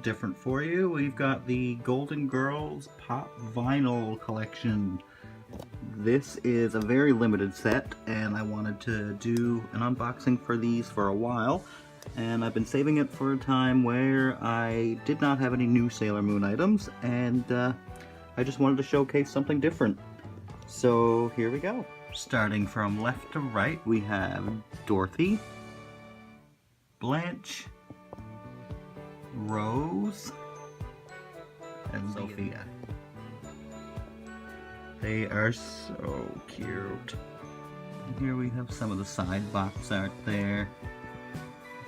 different for you. We've got the Golden Girls Pop Vinyl collection. This is a very limited set, and I wanted to do an unboxing for these for a while, and I've been saving it for a time where I did not have any new Sailor Moon items, and I just wanted to showcase something different. So here we go. Starting from left to right, we have Dorothy, Blanche, Rose, and Sophia. They are so cute. And here we have some of the side box art there.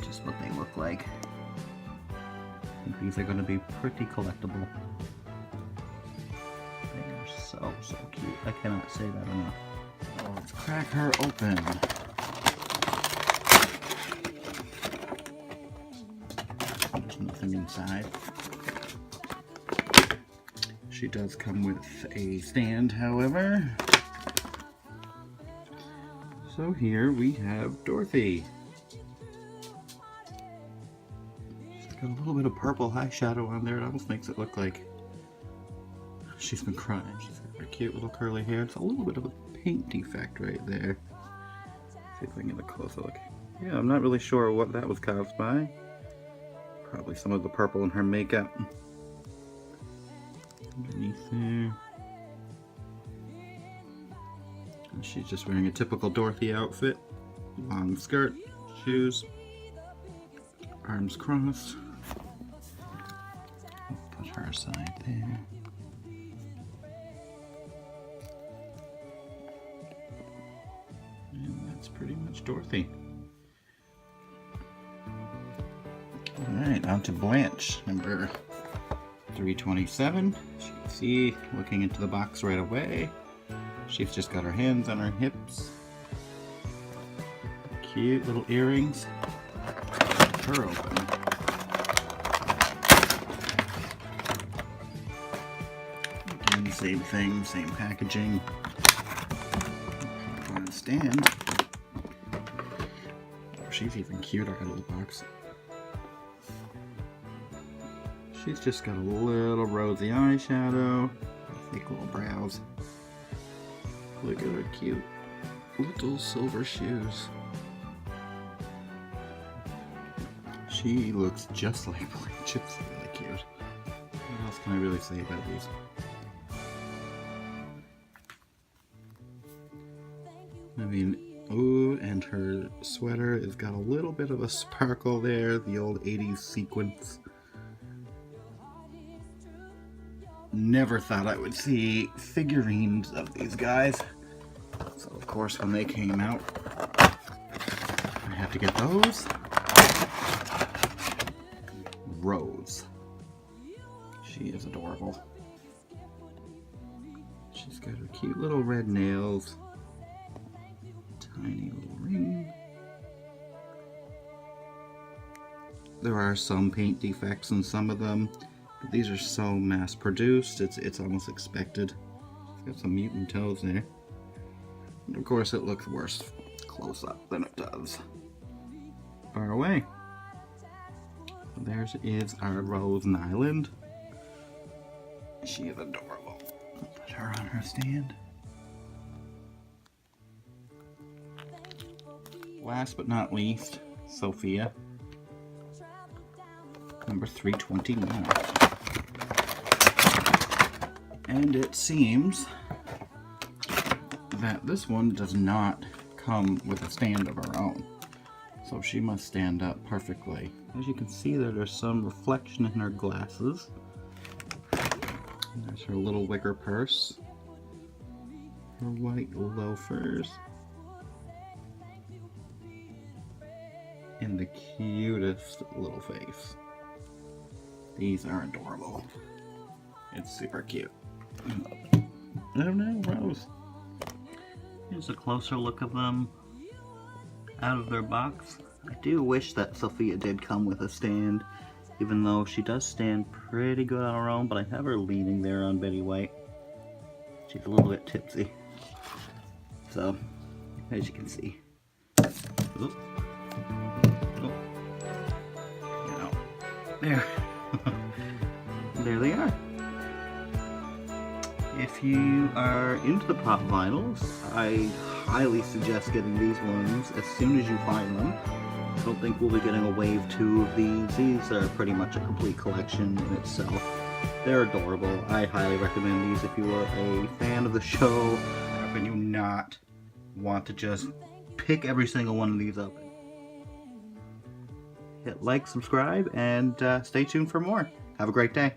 Just what they look like. I think these are going to be pretty collectible. They are so cute. I cannot say that enough. Oh, let's crack her open. There's nothing inside. She does come with a stand, however. So here we have Dorothy. She's got a little bit of purple eyeshadow on there. It almost makes it look like she's been crying. She's got her cute little curly hair. It's a little bit of a paint defect right there. See if I can get a closer look. Yeah, I'm not really sure what that was caused by. Probably some of the purple in her makeup. Underneath there. And she's just wearing a typical Dorothy outfit. Long skirt, shoes, arms crossed. We'll put her aside there. And that's pretty much Dorothy. Alright, on to Blanche, number 327. As you can see, looking into the box right away. She's just got her hands on her hips. Cute little earrings. Her open. Again, same thing, same packaging. On the stand. Oh, she's even cuter, her little box. She's just got a little rosy eyeshadow, fake little brows. Look at her cute little silver shoes. She looks just like Blanche. It's really cute. What else can I really say about these? I mean, ooh, and her sweater has got a little bit of a sparkle there, the old 80s sequins. Never thought I would see figurines of these guys. So of course when they came out, I had to get those. Rose. She is adorable. She's got her cute little red nails. Tiny little ring. There are some paint defects in some of them. But these are so mass-produced, it's almost expected. It's got some mutant toes there. And of course it looks worse close up than it does far away. There is our Rose Nyland. She is adorable. Put her on her stand. Last but not least, Sophia. Number 329. And it seems that this one does not come with a stand of her own. So she must stand up perfectly. As you can see there, there's some reflection in her glasses. And there's her little wicker purse. Her white loafers. And the cutest little face. These are adorable. It's super cute. Oh no, Rose. Here's a closer look of them out of their box. I do wish that Sophia did come with a stand, even though she does stand pretty good on her own, but I have her leaning there on Betty White. She's a little bit tipsy. So, as you can see. Oop. Oh. There. There they are. If you are into the pop vinyls, I highly suggest getting these ones as soon as you find them. I don't think we'll be getting a wave 2 of these. These are pretty much a complete collection in itself. They're adorable. I highly recommend these if you are a fan of the show. How can you not want to just pick every single one of these up? Hit like, subscribe, and stay tuned for more. Have a great day.